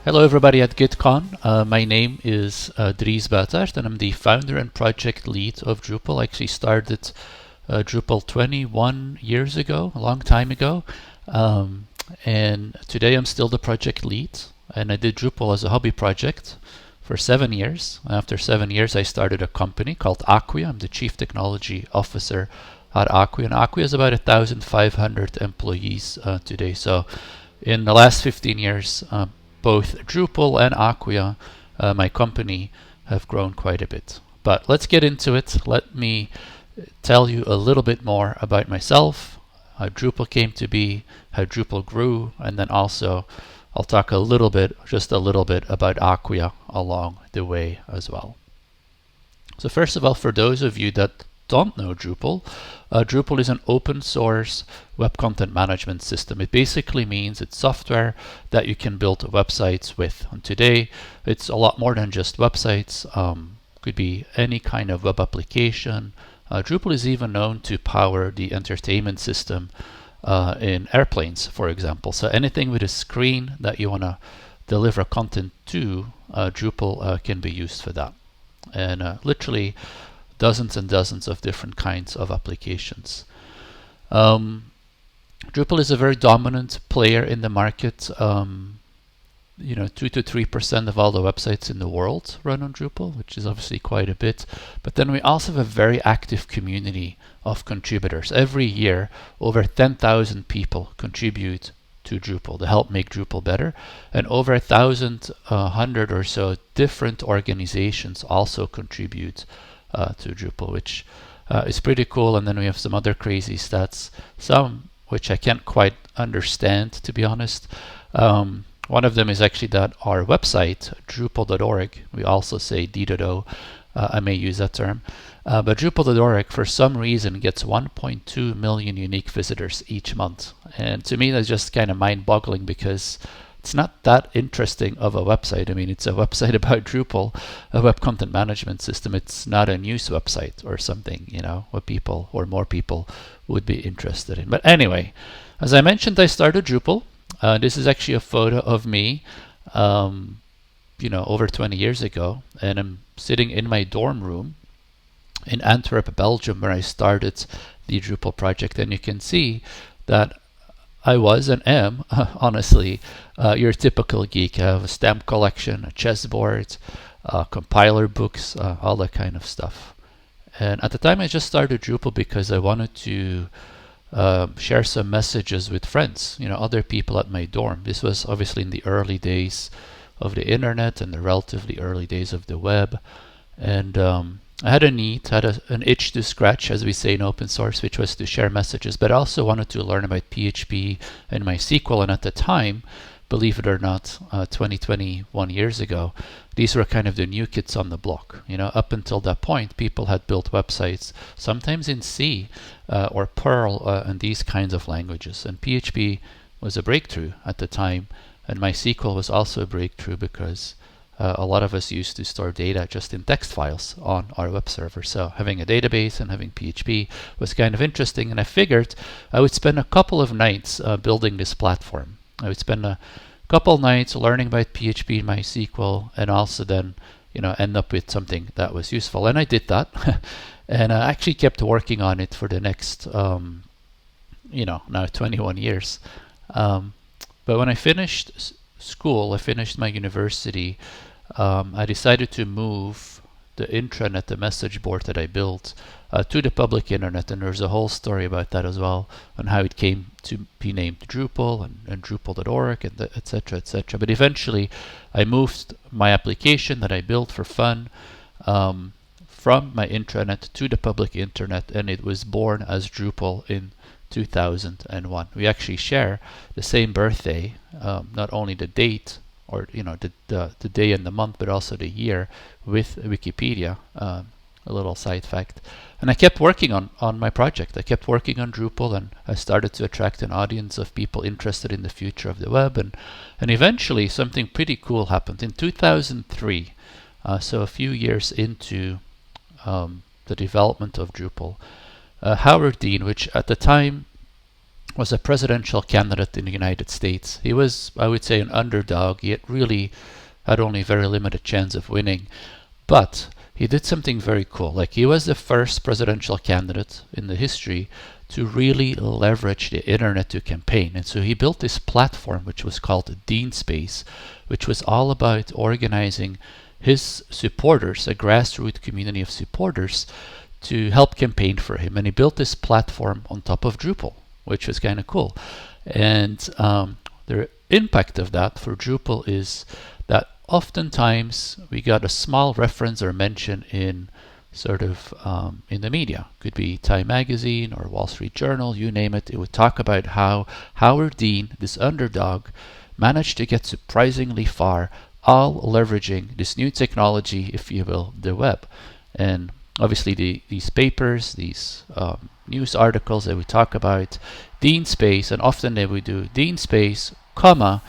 Hello everybody at GitKon. My name is Dries Buytaert and I'm the founder and project lead of Drupal. I actually started Drupal 21 years ago, a long time ago. And today I'm still the project lead, and I did Drupal as a hobby project for 7 years. After 7 years I started a company called Acquia. I'm the chief technology officer at Acquia, and Acquia is about 1,500 employees today. So in the last 15 years, both Drupal and Acquia, my company, have grown quite a bit. But let's get into it. Let me tell you a little bit more about myself, how Drupal came to be, how Drupal grew, and then also I'll talk a little bit, just a little bit, about Acquia along the way as well. So first of all, for those of you that don't know Drupal, Drupal is an open source web content management system. It basically means it's software that you can build websites with. And today it's a lot more than just websites. Could be any kind of web application. Drupal is even known to power the entertainment system in airplanes, for example. So anything with a screen that you want to deliver content to, Drupal can be used for that. And literally dozens and dozens of different kinds of applications. Drupal is a very dominant player in the market. 2 to 3% of all the websites in the world run on Drupal, which is obviously quite a bit. But then we also have a very active community of contributors. Every year, over 10,000 people contribute to Drupal to help make Drupal better, and over 1,100 or so different organizations also contribute to Drupal, which is pretty cool. And then we have some other crazy stats, some which I can't quite understand, to be honest. One of them is actually that our website, Drupal.org, we also say D.O, I may use that term, but Drupal.org for some reason gets 1.2 million unique visitors each month. And to me that's just kind of mind-boggling, because it's not that interesting of a website. I mean, it's a website about Drupal, a web content management system. It's not a news website or something, what people or more people would be interested in. But anyway, as I mentioned, I started Drupal. This is actually a photo of me, over 20 years ago, and I'm sitting in my dorm room in Antwerp, Belgium, where I started the Drupal project. And you can see that I was and am, honestly, your typical geek. I have a stamp collection, a chessboard, compiler books, all that kind of stuff. And at the time I just started Drupal because I wanted to share some messages with friends, other people at my dorm. This was obviously in the early days of the internet and the relatively early days of the web. And I had a need, an itch to scratch, as we say in open source, which was to share messages, but I also wanted to learn about PHP and MySQL. And at the time, believe it or not, 21 years ago, these were kind of the new kids on the block. Up until that point, people had built websites, sometimes in C or Perl and these kinds of languages. And PHP was a breakthrough at the time, and MySQL was also a breakthrough because a lot of us used to store data just in text files on our web server. So having a database and having PHP was kind of interesting, and I figured I would spend a couple of nights building this platform. I would spend a couple nights learning about PHP and MySQL, and also then end up with something that was useful. And I did that. And I actually kept working on it for the next now 21 years. But when I finished school, I finished my university, I decided to move the intranet, the message board that I built, to the public internet. And there's a whole story about that as well, on how it came to be named Drupal and Drupal.org and etc. etc. But eventually I moved my application that I built for fun from my intranet to the public internet, and it was born as Drupal in 2001. We actually share the same birthday, not only the date or the day and the month, but also the year with Wikipedia. A little side fact. And I kept working on my project. I kept working on Drupal, and I started to attract an audience of people interested in the future of the web. And eventually something pretty cool happened. In 2003, so a few years into the development of Drupal, Howard Dean, which at the time was a presidential candidate in the United States. He was, I would say, an underdog. He had only very limited chance of winning. But he did something very cool. Like, he was the first presidential candidate in the history to really leverage the internet to campaign. And so he built this platform which was called Dean Space, which was all about organizing his supporters, a grassroots community of supporters, to help campaign for him. And he built this platform on top of Drupal, which was kind of cool. And the impact of that for Drupal is that oftentimes we got a small reference or mention in sort of in the media. Could be Time Magazine or Wall Street Journal, you name it. It would talk about how Howard Dean, this underdog, managed to get surprisingly far, all leveraging this new technology, if you will, the web. And obviously these papers, these news articles, they would talk about Dean Space, and often they would do Dean Space, comma,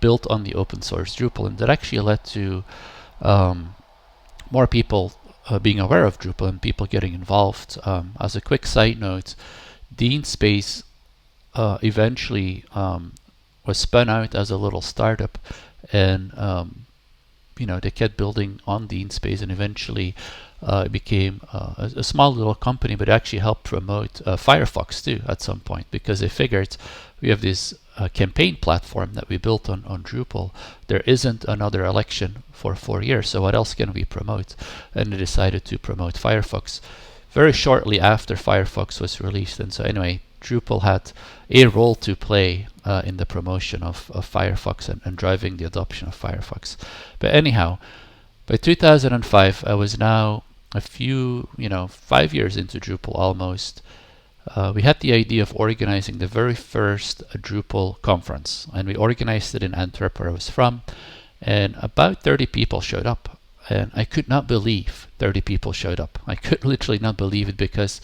built on the open source Drupal. And that actually led to more people being aware of Drupal and people getting involved. As a quick side note, Dean Space eventually was spun out as a little startup, and they kept building on Dean Space, and eventually it became a small little company, but actually helped promote Firefox too at some point, because they figured we have this campaign platform that we built on Drupal. There isn't another election for 4 years, so what else can we promote? And they decided to promote Firefox very shortly after Firefox was released. And so anyway, Drupal had a role to play in the promotion of Firefox and driving the adoption of Firefox. But anyhow, by 2005, I was now 5 years into Drupal almost. We had the idea of organizing the very first Drupal conference, and we organized it in Antwerp, where I was from, and about 30 people showed up. And I could not believe 30 people showed up. I could literally not believe it, because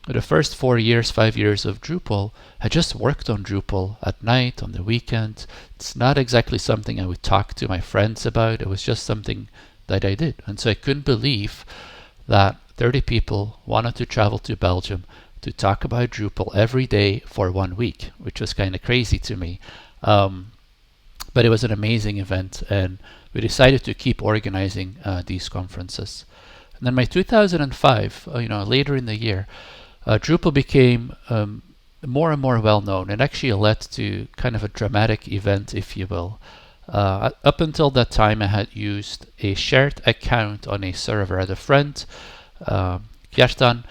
the first 4 years, 5 years of Drupal, I just worked on Drupal at night, on the weekend. It's not exactly something I would talk to my friends about. It was just something that I did. And so I couldn't believe that 30 people wanted to travel to Belgium to talk about Drupal every day for 1 week, which was kind of crazy to me. But it was an amazing event, and we decided to keep organizing these conferences. And then by 2005, later in the year, Drupal became more and more well known, and actually led to kind of a dramatic event, if you will. Up until that time, I had used a shared account on a server. I had a friend, Kjartan.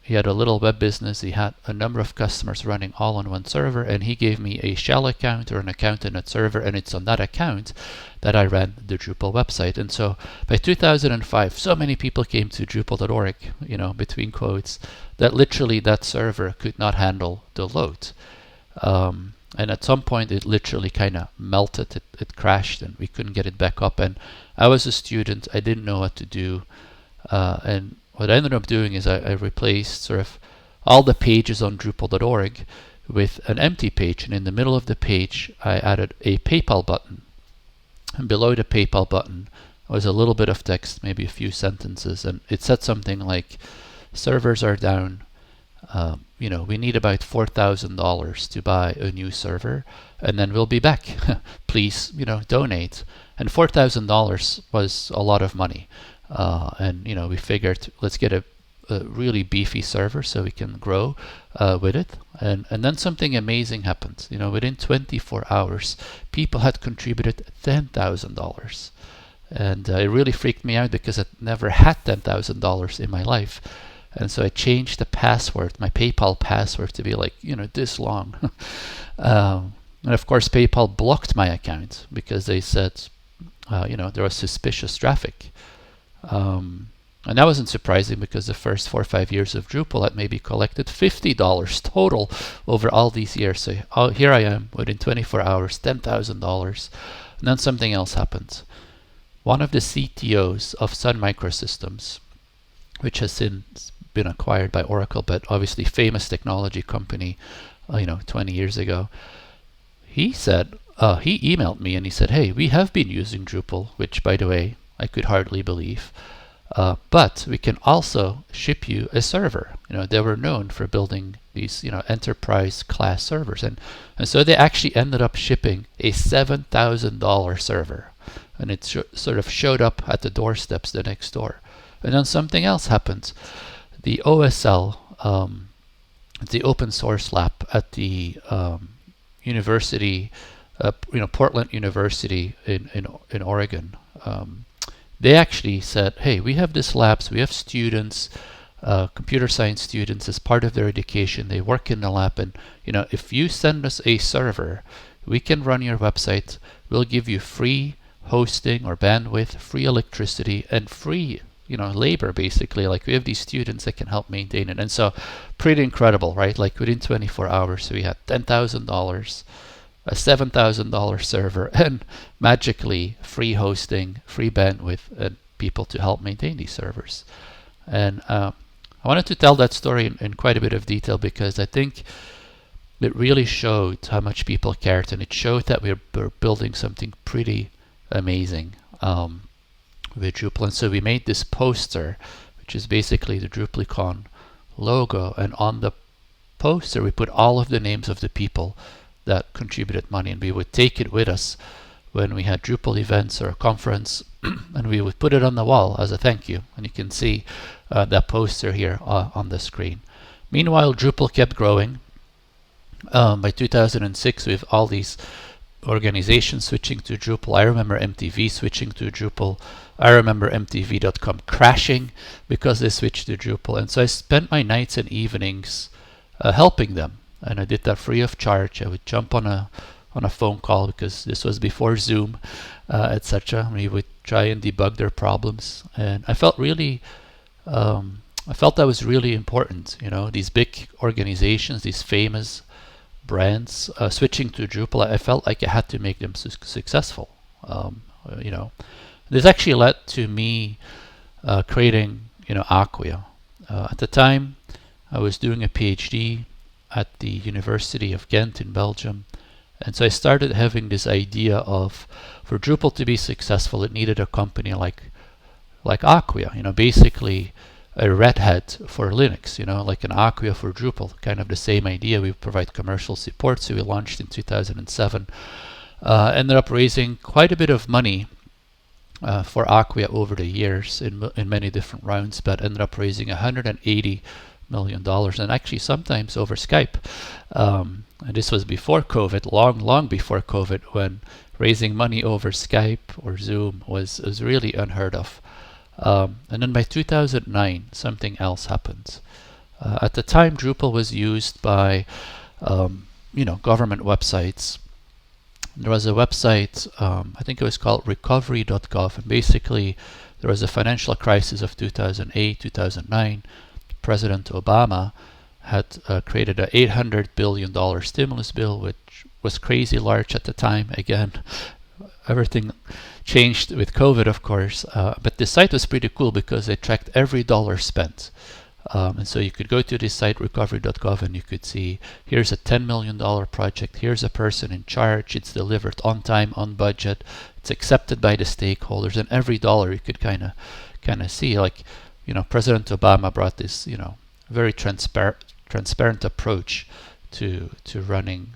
He had a little web business. He had a number of customers running all on one server, and he gave me a shell account, or an account in that server, and it's on that account that I ran the Drupal website. And so by 2005, so many people came to Drupal.org, between quotes, that literally that server could not handle the load. And at some point it literally kind of melted, it crashed, and we couldn't get it back up. And I was a student, I didn't know what to do. And what I ended up doing is I replaced sort of all the pages on Drupal.org with an empty page, and in the middle of the page I added a PayPal button. And below the PayPal button was a little bit of text, maybe a few sentences, and it said something like, servers are down, we need about $4,000 to buy a new server, and then we'll be back. Please, donate. And $4,000 was a lot of money. And we figured, let's get a really beefy server so we can grow with it. And then something amazing happened. Within 24 hours, people had contributed $10,000. And it really freaked me out, because I never had $10,000 in my life. And so I changed the password, my PayPal password, to be like, this long. And of course, PayPal blocked my account because they said, there was suspicious traffic. And that wasn't surprising, because the first 4 or 5 years of Drupal had maybe collected $50 total over all these years. So here I am within 24 hours, $10,000. And then something else happened. One of the CTOs of Sun Microsystems, which has since been acquired by Oracle, but obviously famous technology company, 20 years ago, he said, he emailed me and he said, hey, we have been using Drupal, which, by the way, I could hardly believe. But we can also ship you a server. They were known for building these, enterprise class servers, and so they actually ended up shipping a $7,000 server, and it sort of showed up at the doorsteps the next door. And then something else happened. The OSL, the open source lab at the university, Portland University in Oregon. They actually said, hey, we have this labs, we have students, computer science students as part of their education. They work in the lab, and if you send us a server, we can run your website. We'll give you free hosting or bandwidth, free electricity, and free labor, basically. Like, we have these students that can help maintain it. And so pretty incredible, right? Like, within 24 hours we had $10,000, a $7,000 server, and magically free hosting, free bandwidth, and people to help maintain these servers. And I wanted to tell that story in quite a bit of detail because I think it really showed how much people cared, and it showed that we're building something pretty amazing with Drupal. And so we made this poster, which is basically the DrupalCon logo, and on the poster we put all of the names of the people that contributed money, and we would take it with us when we had Drupal events or a conference, and we would put it on the wall as a thank you. And you can see that poster here on the screen. Meanwhile, Drupal kept growing. By 2006, we have all these organizations switching to Drupal. I remember MTV switching to Drupal. I remember MTV.com crashing because they switched to Drupal. And so I spent my nights and evenings helping them, and I did that free of charge. I would jump on a phone call, because this was before Zoom, etc. We would try and debug their problems, and I felt that was really important. These big organizations, these famous brands switching to Drupal, I felt like I had to make them successful. This actually led to me creating Acquia. At the time, I was doing a PhD at the University of Ghent in Belgium, and so I started having this idea of, for Drupal to be successful, it needed a company like Acquia, basically a Red Hat for Linux, like an Acquia for Drupal, kind of the same idea. We provide commercial support, so we launched in 2007. Ended up raising quite a bit of money for Acquia over the years in many different rounds, but ended up raising $180 million, and actually sometimes over Skype. And this was before COVID, long before COVID, when raising money over Skype or Zoom was really unheard of. And then by 2009, something else happened. At the time, Drupal was used by government websites. There was a website, I think it was called recovery.gov, and basically there was a financial crisis of 2008, 2009. President Obama had created an $800 billion stimulus bill, which was crazy large at the time. Again, everything changed with COVID, of course, but the site was pretty cool because they tracked every dollar spent. And so you could go to this site, recovery.gov, and you could see, here's a $10 million project, here's a person in charge, it's delivered on time, on budget, it's accepted by the stakeholders, and every dollar you could kind of see. Like, President Obama brought this, very transparent approach to running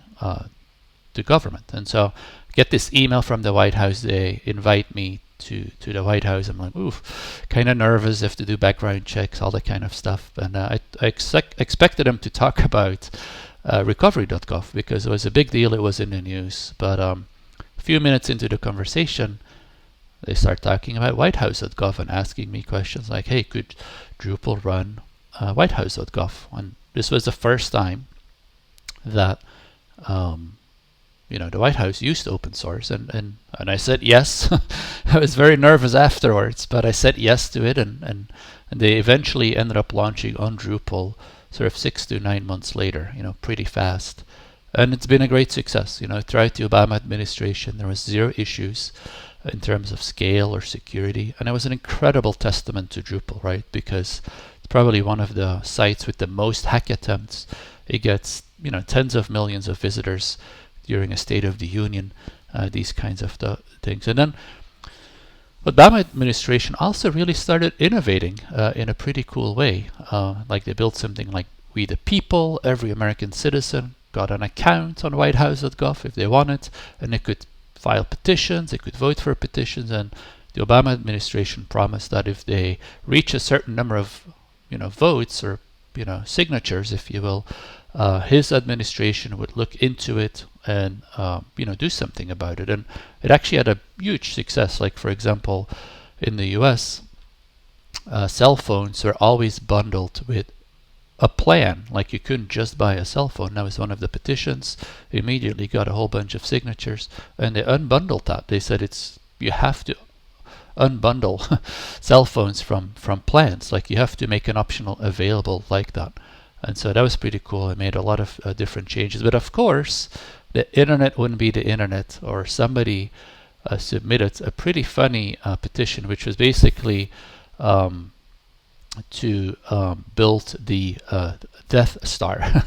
the government. And so I get this email from the White House. They invite me to the White House. I'm like, oof, kind of nervous, have to do background checks, all that kind of stuff. And I expected them to talk about recovery.gov because it was a big deal, it was in the news. But a few minutes into the conversation, they start talking about whitehouse.gov and asking me questions like, hey, could Drupal run whitehouse.gov? And this was the first time that the White House used open source, and I said yes. I was very nervous afterwards, but I said yes to it, and they eventually ended up launching on Drupal sort of 6 to 9 months later, pretty fast. And it's been a great success. Throughout the Obama administration, there was 0 issues in terms of scale or security, and it was an incredible testament to Drupal, right? Because it's probably one of the sites with the most hack attempts. It gets tens of millions of visitors during a State of the Union, these kinds of things. And then Obama administration also really started innovating in a pretty cool way. Like they built something like We the People, every American citizen got an account on whitehouse.gov if they wanted, and they could file petitions, they could vote for petitions, and the Obama administration promised that if they reach a certain number of votes or signatures, if you will, his administration would look into it and do something about it. And it actually had a huge success. Like for example, in the U.S., cell phones were always bundled with a plan. Like you couldn't just buy a cell phone. That was one of the petitions. Immediately got a whole bunch of signatures, and they unbundled that. They said you have to unbundle cell phones from plans. Like you have to make an optional available like that. And so that was pretty cool. It made a lot of different changes. But of course, the internet wouldn't be the internet, or somebody submitted a pretty funny petition, which was basically to build the Death Star.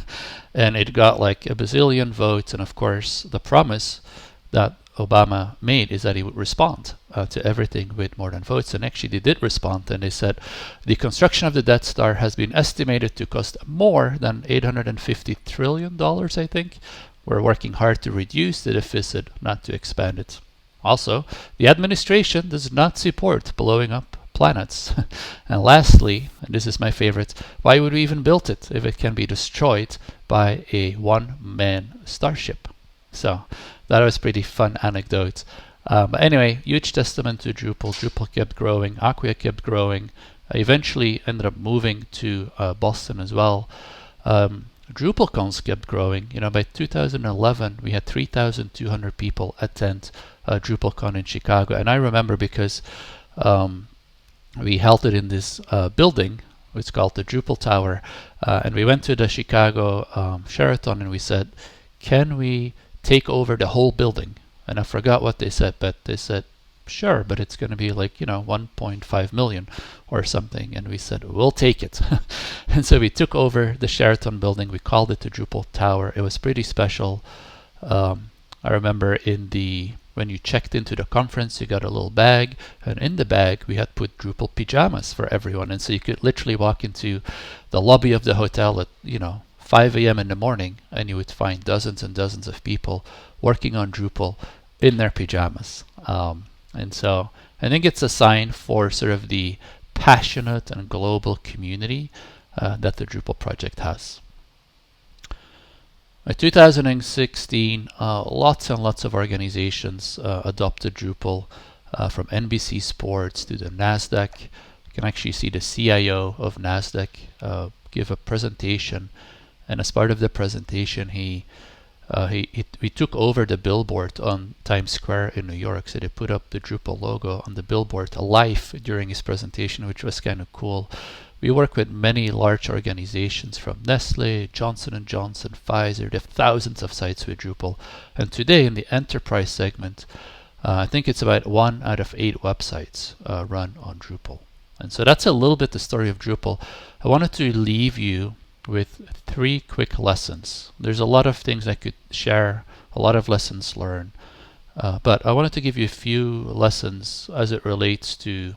And it got like a bazillion votes. And of course, the promise that Obama made is that he would respond to everything with more than votes. And actually they did respond, and they said the construction of the Death Star has been estimated to cost more than $850 trillion, I think. We're working hard to reduce the deficit, not to expand it. Also, the administration does not support blowing up planets. And lastly, and this is my favorite, why would we even build it if it can be destroyed by a one-man starship? So that was pretty fun anecdote. But anyway, huge testament to Drupal. Drupal kept growing, Acquia kept growing. I eventually ended up moving to Boston as well. DrupalCons kept growing. By 2011, we had 3,200 people attend DrupalCon in Chicago. And I remember because we held it in this building. It's called the Drupal Tower. And we went to the Chicago Sheraton, and we said, can we take over the whole building? And I forgot what they said, but they said, sure, but it's going to be like, 1.5 million or something. And we said, we'll take it. And so we took over the Sheraton building. We called it the Drupal Tower. It was pretty special. I remember when you checked into the conference, you got a little bag, and in the bag we had put Drupal pajamas for everyone. And so you could literally walk into the lobby of the hotel at 5 a.m. in the morning, and you would find dozens and dozens of people working on Drupal in their pajamas. And so I think it's a sign for sort of the passionate and global community that the Drupal project has. In 2016, lots and lots of organizations adopted Drupal, from NBC Sports to the NASDAQ. You can actually see the CIO of NASDAQ give a presentation, and as part of the presentation, he took over the billboard on Times Square in New York. So they put up the Drupal logo on the billboard live during his presentation, which was kind of cool. We work with many large organizations from Nestle, Johnson & Johnson, Pfizer. They have thousands of sites with Drupal. And today in the enterprise segment, I think it's about 1 out of 8 websites run on Drupal. And so that's a little bit the story of Drupal. I wanted to leave you with 3 quick lessons. There's a lot of things I could share, a lot of lessons learned, but I wanted to give you a few lessons as it relates to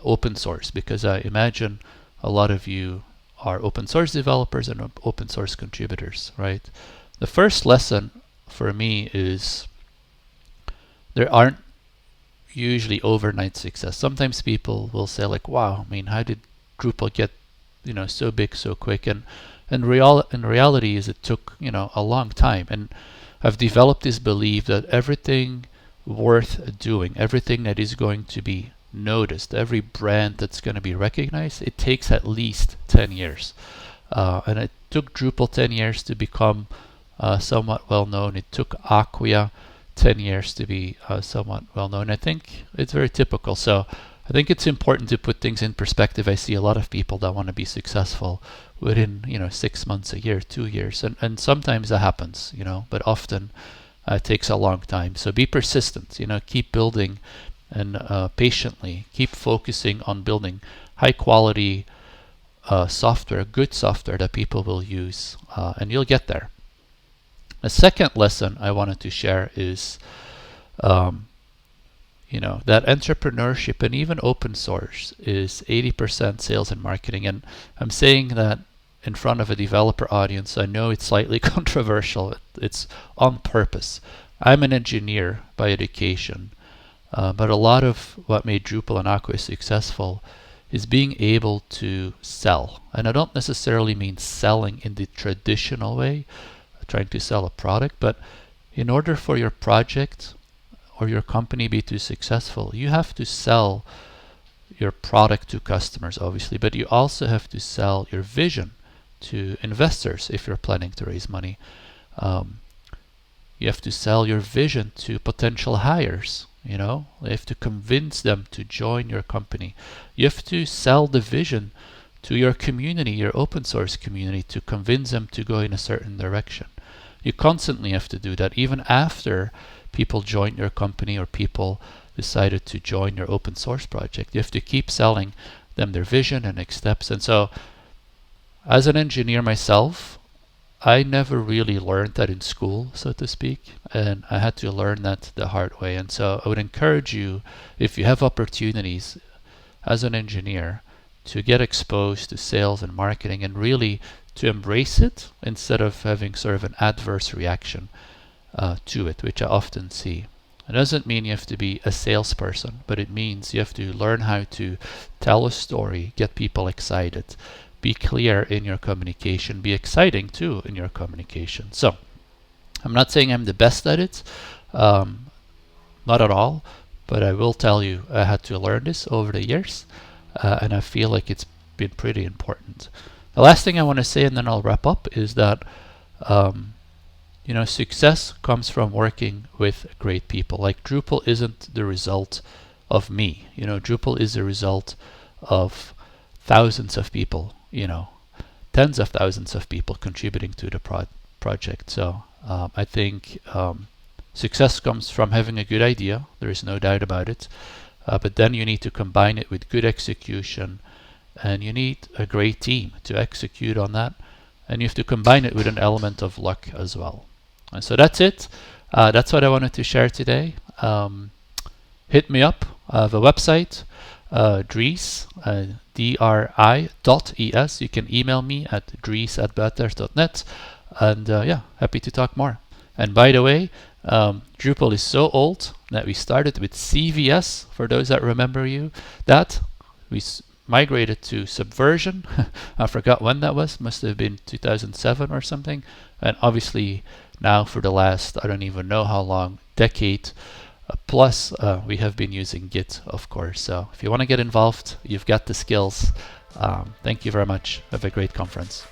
open source, because I imagine a lot of you are open source developers and open source contributors, right? The first lesson for me is there aren't usually overnight success. Sometimes people will say like, wow, how did Drupal get so big so quick? And in reality is it took a long time. And I've developed this belief that everything worth doing, everything that is going to be noticed, every brand that's going to be recognized, it takes at least 10 years. And it took Drupal 10 years to become somewhat well known. It took Acquia 10 years to be somewhat well known. I think it's very typical. So I think it's important to put things in perspective. I see a lot of people that want to be successful within 6 months, a year, 2 years, and sometimes that happens, but often it takes a long time. So be persistent, keep building, and patiently keep focusing on building high quality software, good software that people will use, and you'll get there. The second lesson I wanted to share is that entrepreneurship and even open source is 80% sales and marketing. And I'm saying that in front of a developer audience. I know it's slightly controversial. It's on purpose. I'm an engineer by education, but a lot of what made Drupal and Acquia successful is being able to sell. And I don't necessarily mean selling in the traditional way, trying to sell a product, but in order for your project or your company be too successful, you have to sell your product to customers, obviously, but you also have to sell your vision to investors if you're planning to raise money. You have to sell your vision to potential hires. You have to convince them to join your company. You have to sell the vision to your community, your open source community, to convince them to go in a certain direction. You constantly have to do that, even after people join your company or people decided to join your open source project. You have to keep selling them their vision and next steps. And so, as an engineer myself, I never really learned that in school, so to speak, and I had to learn that the hard way. And so I would encourage you, if you have opportunities as an engineer, to get exposed to sales and marketing and really to embrace it instead of having sort of an adverse reaction to it, which I often see. It doesn't mean you have to be a salesperson, but it means you have to learn how to tell a story, get people excited, be clear in your communication, be exciting too in your communication. So I'm not saying I'm the best at it, not at all, but I will tell you I had to learn this over the years, and I feel like it's been pretty important. The last thing I want to say, and then I'll wrap up, is that success comes from working with great people. Like, Drupal isn't the result of me. Drupal is the result of thousands of people, tens of thousands of people contributing to the project. So I think success comes from having a good idea. There is no doubt about it. But then you need to combine it with good execution, and you need a great team to execute on that. And you have to combine it with an element of luck as well. And so that's it. That's what I wanted to share today. Hit me up. I have a website, Dries, DRI.es. You can email me at dries@buytaert.net. And happy to talk more. And by the way, Drupal is so old that we started with CVS, for those that remember that. We migrated to Subversion. I forgot when that was. Must have been 2007 or something. And obviously now for the last, I don't even know how long, decade plus, we have been using Git, of course. So if you want to get involved, you've got the skills. Thank you very much. Have a great conference.